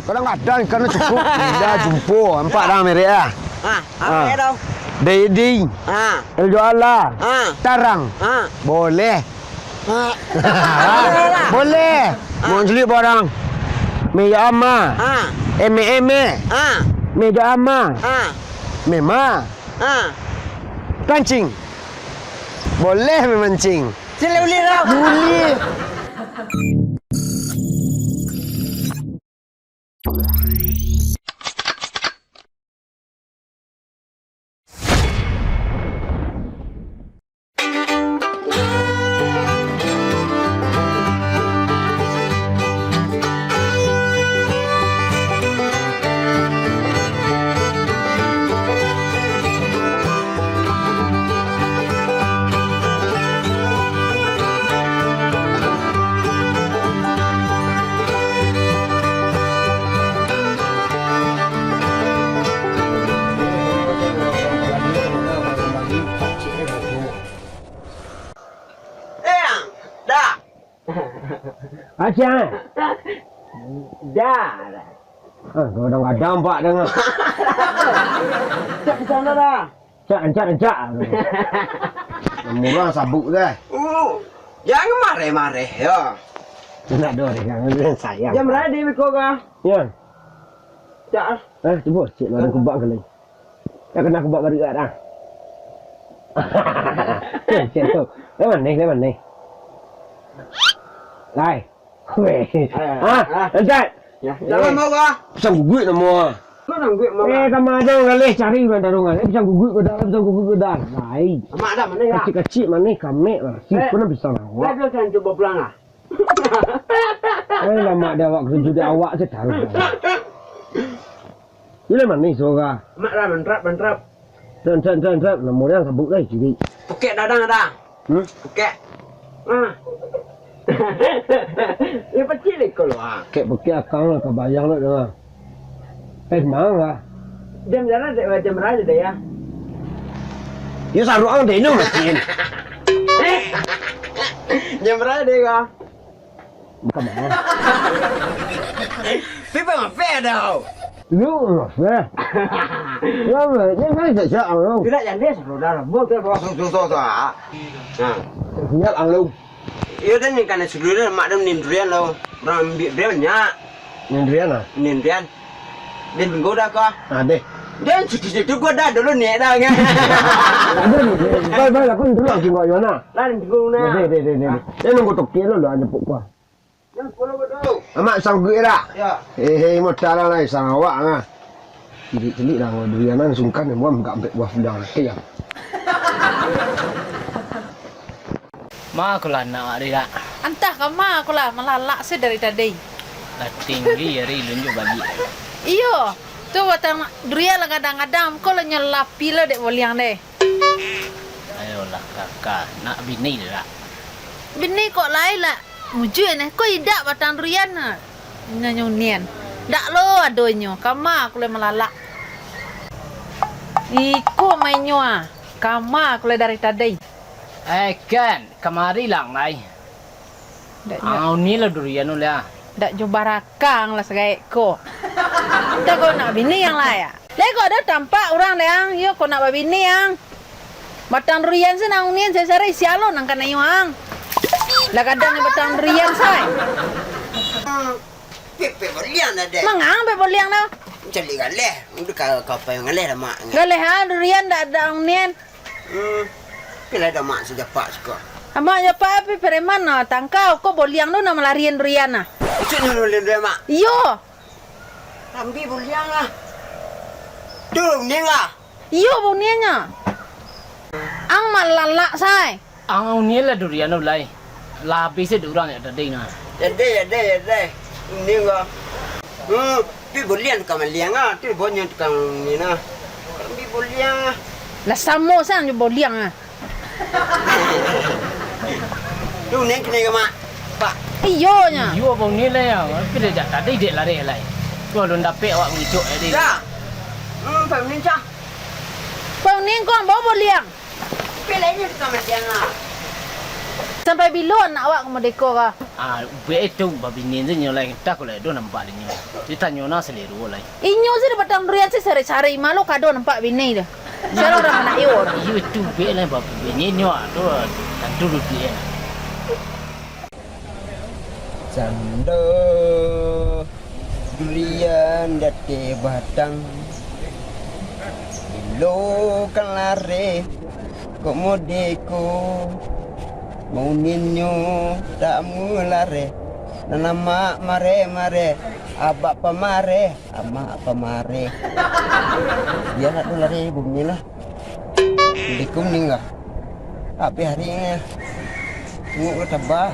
Kadang-kadang ikan cukup. Dah jumpa. Nampak dah Mary ah. Apa đâu? Dedi. Eljoala. Tarang. Boleh. Boleh. Mau celi barang. Meja ama. Eme. Meja ama. Mema. Pancing. Boleh memancing. Sila uli đâu? Boleh. Acang. Dah. Kadang-kadang Pak dengar. Cak sana dah. Cak. Murah sabuk dah. Jangan marah-marah ya. Nak dah dengan sayang. Jam berapa dia kau kah? Ya. Cak. Cuba cik lah kubak kali. Tak kena kubak balik dah. Cik tu. Lepas ni. Lai. Weh. Encat. Jangan mau kah? Pisang gugut nama. Kau nak gue mau. Kamu ada kali cari kan tarungan. Pisang gugut ke dah, pisang gugut ke dah. Lai. Mak dah mana ya? Kecil-kecil mana kamek lah. Si pun nak pisang awak. Dah kan cuba pulang ah. Lama dah awak kerja di awak je taruh. Ini mana soga? Mak dah mentrap. Trap. Nama dia sabuk dah jadi. Pukek dadang ada. Pukek. Ini kecil ikut loh. Kek pakai akang lah, kebayang lah dengar. Mana lah? Jam berapa deh ya? Ya saru ang deh mesin. Jam berapa deh kah? Bukan mana? Pipa ngapain dah? Lu apa? Ya, ni kan tak ang. Tidak jadi saudara. Buat ke bawah susu ah. Sinyal ang lu. Iya dah ni kan sebelumnya mak dah nindrian lo. Orang dia banyak. Nindrian ah? Nindrian. Dan minggu dah kah? Ada. Dan situ gua dah dulu ni dah kan. Ada ni. Baik aku dulu lagi kau mana? Lain minggu na. Deh. Dia nunggu toki lo ada pukul. Yang follow betul. Amak sanggup tak? Ya. Mau cara lah sang awak ah. Cilik dah durianan sungkan yang buat enggak ambil buah pedang ke ya. Ma aku lah nak dia. Entah ke ma aku lah melalak saya dari tadi. Dah tinggi hari lunjuk bagi. Iyo, tu watang durian lah kadang-kadang kau lah nyelapi lah dek boliang deh. Ayolah kakak, nak bini dia. Bini kok lain lah. Mujur ni, kau idak batang durian lah. Nyanyunian. Dak lo adonyo, kama aku lah melalak. Iku mainyo ah. Kama aku lah dari tadi. Kan, kemari lang lai. Ni lah durian ulah. Dak jumpa rakang lah segaik ko. Tak kau nak bini yang lain. Lego ada tampak orang yang, yo kau nak bini yang. Batang durian sih nang nian saya cari sialo nang kana yang. Lah kadang ni batang durian saya. Pepe bolian ada. Mangang be boliang dah. Cari galeh. Untuk kau yang galeh dah mak. Galeh ha durian dak ada nian. Pilih dah mak sudah pak suka. Amak ya papi preman na tangkau ko boliang no na malarian durian na. Itu nulun dia mak. Iyo. Rambi boliang lah. Tu ni lah. Iyo bunianya. Ang malalak say. Ang ni lah durian ulah. Lapis itu orang yang tadi na. Jadi. Ni lah. Pi boliang kamu liang ah. Tu boliang kamu ni na. Rambi boliang ah. La samo sang jo boliang ah. Tu ni kena mak. Pak. Iyo nya. Yo abang ni lah ya. Pilih dah tadi dek lari lai. Kau lon dapat awak ngijuk tadi. Ya. Pak ni cah. Pau ni kau bawa boliang. Pilihnya kamu liang ah. Sampai bilon nak awak ke Merdeka ka? be itu babi ni je nyolai tak oleh do nampak ni. Kita nyona seliru oleh. Inyo sih batang durian sih cari malu kado nampak bini dah. Saya orang mana iyo. Iyo itu be lah babi ni nyo tu dulu dia. Sando durian date batang Ilo kalare komodeko mau ninyo tak mulare nama mare abak pamare ama pamare dia nak lari bumi lah dikum ninggal tapi harinya tunggu ke tabah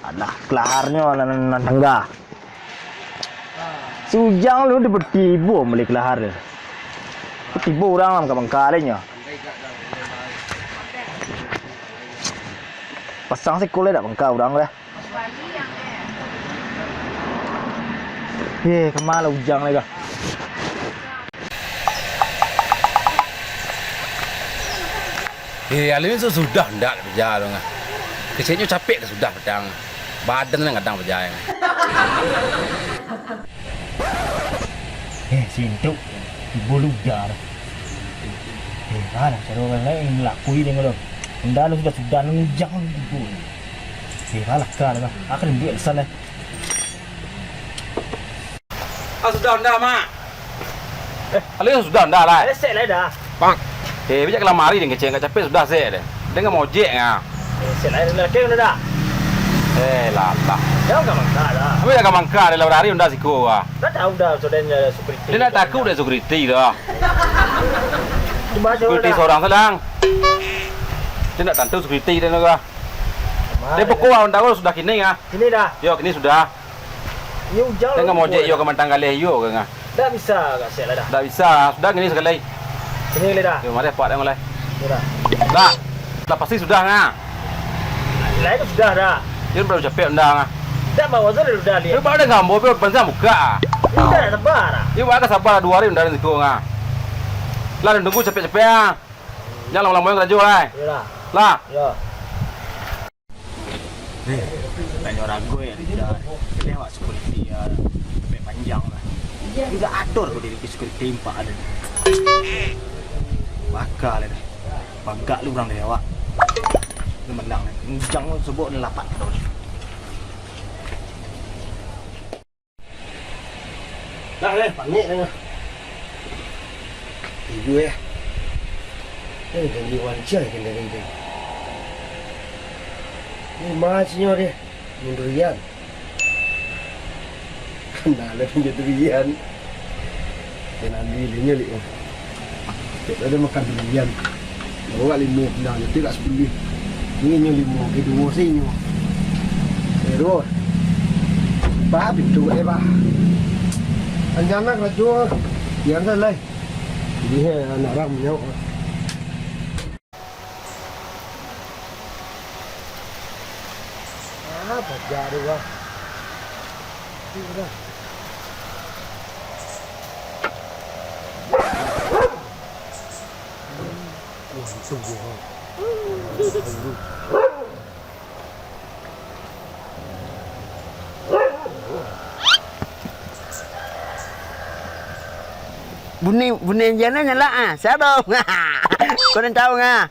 alah kelaharnya orang tangga. Sujang lu dipertibu beli kelahar dia. Tibu orang dalam bangkalnya. Pasang sekolah dak bangkal orang dah. Kemana ujang lagi? Alim itu sudah ndak berjalan dong. Kecilnya capek ke sudah pedang. Badan nang kadang berjalan. Sintuk ibu lujar. Mana cara orang lain lakui dengan lo. Anda lu sudah nunjang ibu. Malah kah lah. Akan dia salah. Sudah ndak mak. Alim sudah ndak lah. Set lah dah. Bang. Bijak kelamari dengan kecil enggak capek sudah saya deh. Dia enggak mau jek ah. Set lah dah dah. Lala. Jangan kamu dah. Apa yang kamu kah dalam hari unda siku ah. Dah tahu dah saudara security. Dia nak takut dah security dah. Cuma Security seorang sedang. Dia nak tantu security dia nak. Dia pukul unda sudah kini ah. Ini dah. Yo kini sudah. Ni jauh. Dia enggak mau jek yo ke mantang kali yo ke ngah. Dah bisa enggak set lah dah. Dah bisa. Sudah kini sekali. Ini dah. Yo mari pak dah mulai. Dah. Dah. Dah pasti sudah ngah. Lah itu sudah dah. Dia baru capek undang ah. Dah bawa sudah Dia lihat. baru dah gambar baru panjang muka. Ini dah sabar. Dia baru sabar 2 hari undang siku ngah. Lah nunggu capek-capek ah. Jangan lama-lama yang kerja lah. Yalah. Lah. Ya. Banyak ragu ya dia. Dia awak security ya. Sampai panjang lah. Dia atur kau diri security empat ada. Bakal dah. Bagak lu orang dia awak. Dia menang. Jangan sebut 8 terus. Dah leh, panik dah. Ibu ya. Ini dari wajar kan dari ini. Ini macamnya dia. Durian. Kendala punya durian. Dan ambilnya ni. Kita ada makan durian. Bawa 5 bulan, itu tak 10. Ini yang 5, kedua sini. Terus. Ba pintu eh ba. Anh nak rajo. Yang dah lai. Ini anak ram nhau. Baca dulu. Sudah. Bunyi jangan nyala ah, saya dong. Kau nak tahu ngah?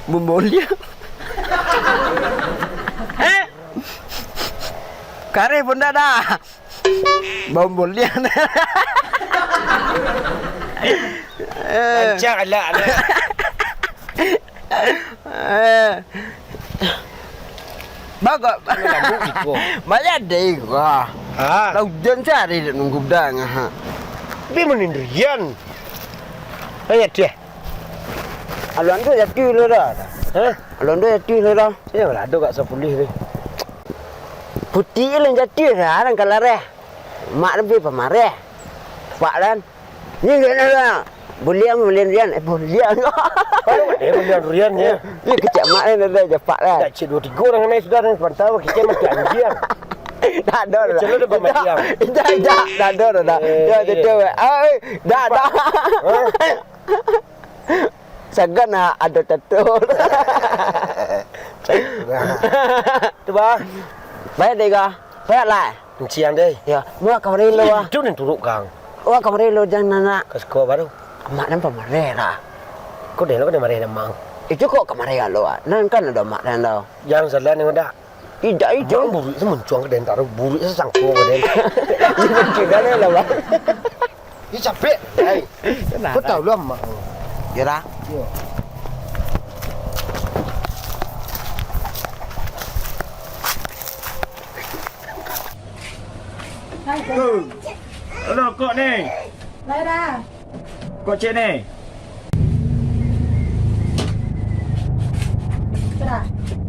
Bumbulia. Kare pun dah dah. Bumbulia. Lancar lah. Bagus. Banyak deh gua. Lau jangan cari nunggu dah ngah. Tapi menindrian. Ayat dia. Alon tu jatuh le dah. Alon tu jatuh le dah. Saya berada kat sepulih tu. Putih le jatuh dah orang kalareh. Mak lebih pemareh. Pak lan. Ni kena dah. Bulian durian. Bulian. Kalau ada bulian durian ya. Ni kecak mak ni dah japak dah. Tak cik 2-3 orang naik sudah dan pantau kita mesti anjian. Dah dah. Celur dah bermacam. Dah dah dah. Ya betul. Dah dah. Sagad na ada tatul. Tu ba. Bayar deh ga. Bayar lah. Ciang deh. Ya, mua kamari lo ah. Itu nih turuk kang. Wah kamari lo jangan nana. Kesko baru. Mak dan pemare lah. Kau deh lo kau mari namang. Itu kok kamari lo ah. Nan kan ada mak dan lo. Yang jalan yang ada. Tidak itu. Jangan buru itu mencuang ke den taruh buru itu sangko ke den. Ini mencegah deh lah bang. Ini capek. Hei. Kau tahu lu amang. Ya dah. Halo, kok ni? Lai dah. Kok cik ni? Dah.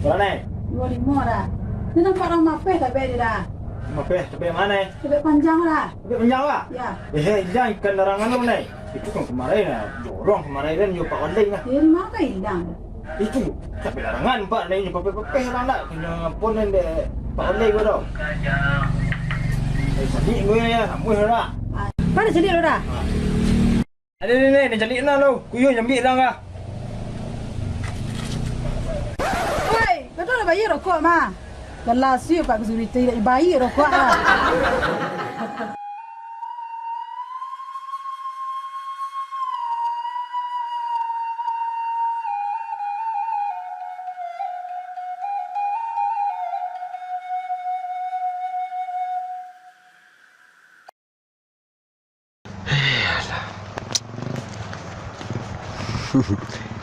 Berapa ni? 25 dah. Ni nampak orang mapeh tak beda dah. Mapeh, tapi mana? Lebih panjang dah. Tapi panjang lah? Ya. Jangan ikan larangan lu ni. Itu kan kemarin lah. Dorong kemarin kan you pak online lah. Dia mana kau hilang? Itu, tapi larangan pak ni you papeh orang lah. Kena pun ni pak online gua dong. Jadi gue ya, kamu hara. Mana jadi lo dah? Ada ni jadi na lo. Kuyo nyambi lang ah. Oi, kau tu nak bayar rokok mah? Kalau siapa pak kesulitan tidak bayar rokok ah.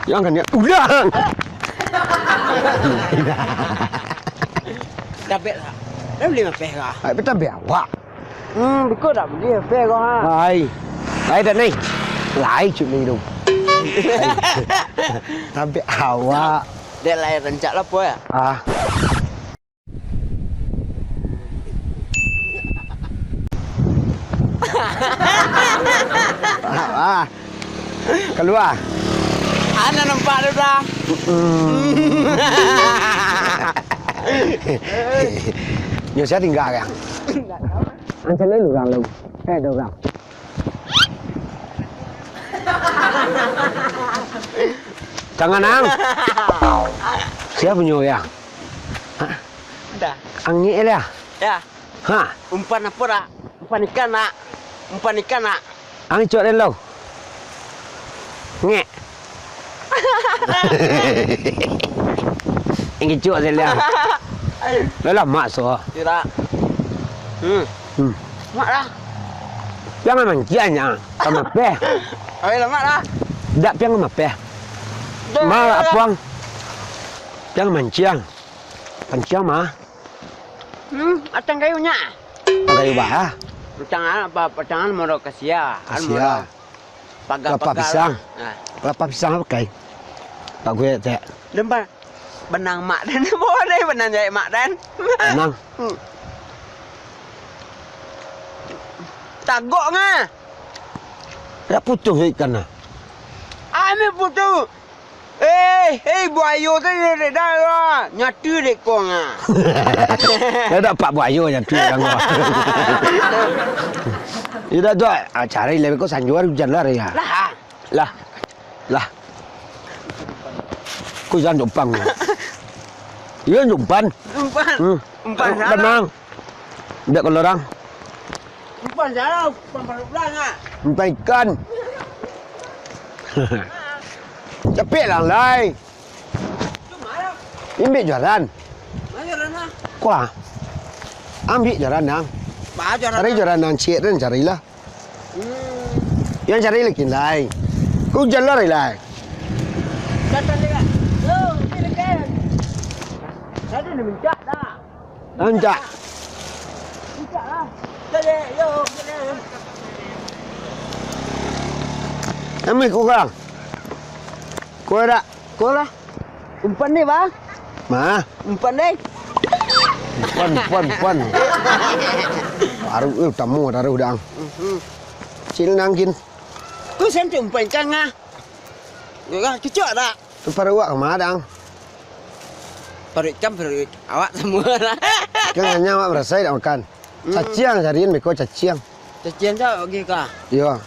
Jangan ya. Ulang. Dapat lah. Dah beli mapeh kah? Ai betul biawak. Betul dah beli mapeh kau ha. Ai. Ai dah ni. Lai chuyện này đâu. Tapi awak. Dia lain rencak lah po ya. Ah. Ah. Keluar. Ana nampak dah dah. Nhiều sẽ tình gà kìa. Anh sẽ lấy lửa gàng lồng. Cái này đầu gàng. Jangan ang. Siapa nyoy ya? Dah. Ang ngi ya? Ya. Ha. Umpan apa dah? Umpan ikan nak. Umpan ikan nak. Ang chọn lên lâu. Nghe. Anh chọn lên liền. Đó là mạ số. Tidak. Mak dah. Jangan mancing ya. Sama pe. Ayo lah mak dah. Tak piang sama pe. Ma puang. Jangan mancing. Mancing mah. Atang kayunya. Pakai bah. Pacangan apa? Pacangan mau kasia. Kasia. Kelapa pisang. Kelapa pisang apa pakai? Pak gue tak. Lembah. Benang mak dan boleh benang jahit mak dan. Benang. Tagok ngah. Tak putus ikan lah. Ambil putu. Buaya tu dia dah lah. Nyatu dek kau ngah. Dia dapat buaya yang tu yang gua. Dia dah cari lebih kau sanjuar hujan lah ya. Lah. Kau jangan jumpang. Iya jumpan. Umpan sana. Benang. Tidak kalau orang. Umpan sana. Umpan berulang ngah. Umpan ikan. Capek lah lai. Ambil jalan. Mana rana? Kuah. Ambil jalan nang. Baca Cari jalan nang cik dan carilah. Yang cari lagi lai. Kau jalan lai. Datang dia. Yo, ni dekat. Tadi nak minta dah. Anjak. Minta lah. Tadi yo, kena. Ambil kau orang. Kau ada. Kau lah. Umpan ni bang. Ma. Umpan ni. Puan. Baru tamu taruh dang. Cil nangkin. Kau sen umpan ikan ngah. Gak cucuk tak? Paru awak kemana dang? Perut ikan perut awak semua lah. Kan hanya awak berasa tak makan. Caciang cariin mereka caciang. Cacian tak okey kah? Iya.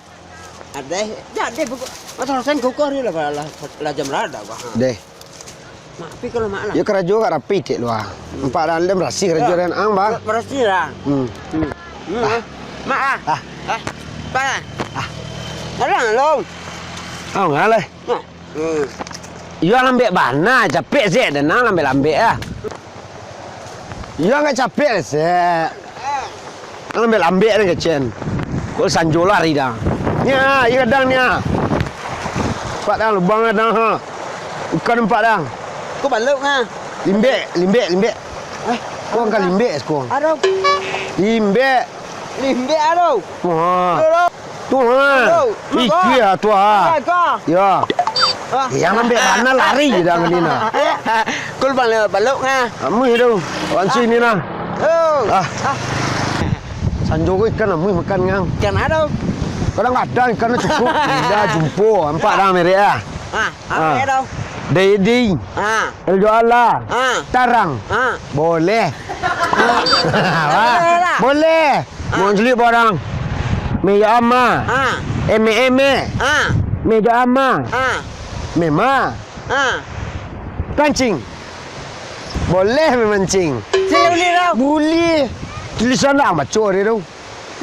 Ada. Jadi buku. Atau sen kukur ni lah jam rada gua. Deh. Mak pi kalau mak lah. Ya kerajo kat rapi tek luar. Empat dan lem rasi kerajo dan ang bang. Berasi lah. Mak ah. Ba. Alang long. Oh ngalai. Yo lambe bana capek sih dan nang lambe ah. Yo enggak capek sih. Lambe ni kecen. Kau sanjola hari dah. Nya, iya kadang nya. Pak dah lubang dah ha. Ikan empat dah. Kau baluk ha. Limbe. Kau angkat limbe sekarang. Aduh. Limbe. Aduh. Wah. Tu ha. Iki ya tu ha. Ya. Yang lambe mana lari dah ngelina. Kau baluk ha. Amu hidup. Wan sini nah. Oh. Sanjo ikan amu makan ngang. Ikan aduh. Kadang ada ikan cukup. Dah jumpa. Empat dah merek ah. Apa aduh? Dedi. Eljoala. Tarang. Boleh. Boleh. Mau jeli barang. Meja ama. Eme. Meja ama. Mema. Kancing. Boleh memancing. Boleh dah. Boleh. Tulisan dah macam ni tu.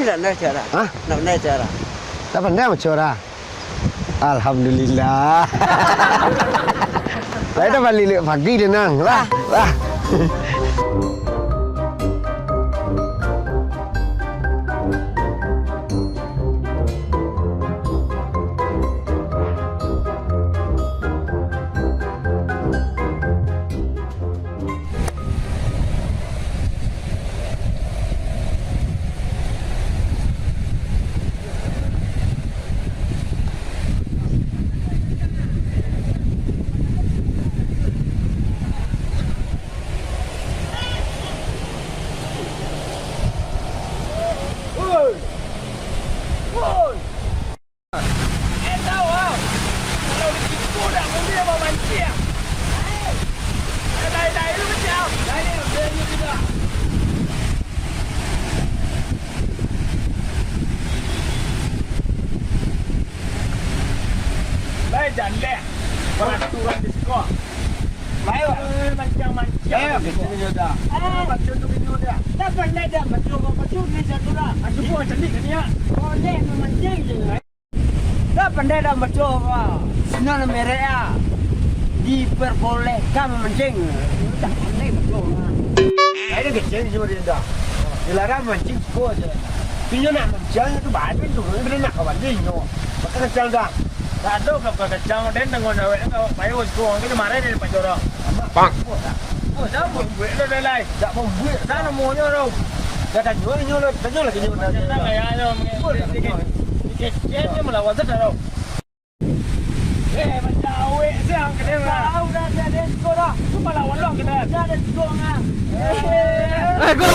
Tidak ada cara. Nak ada cara. Tak pandai macam dah. Alhamdulillah. Saya dah balik pagi dia nang. Lah. Jangan peraturan di sekolah. Baik, macam. Macam tu video dia. Tak pandai dah macam ni satu dah. Aku pun cantik kan ya. Boleh memancing je. Tak pandai dah macam apa. Senang merek ah. Diperbolehkan memancing. Tak pandai macam. Saya dah kecil je dia dah. Dilarang mancing sekolah je. Pinjau nak mancing tu baik tu. Dia nak kawan dia nyo. Maka kecil dah. Tak ada kacang dan dengan awak dengan bayu sekolah kita marah dia depan jorang. Pak. Oh, dah buat dah lain. Tak buat. Dah namunya dah. Dah nyol lagi nyol. Dah kaya dah. Sikit melawan dah. Macam awak siang kena. Tahu dah ada sekolah. Cuma lawan long kita. Dah ada sekolah. Go.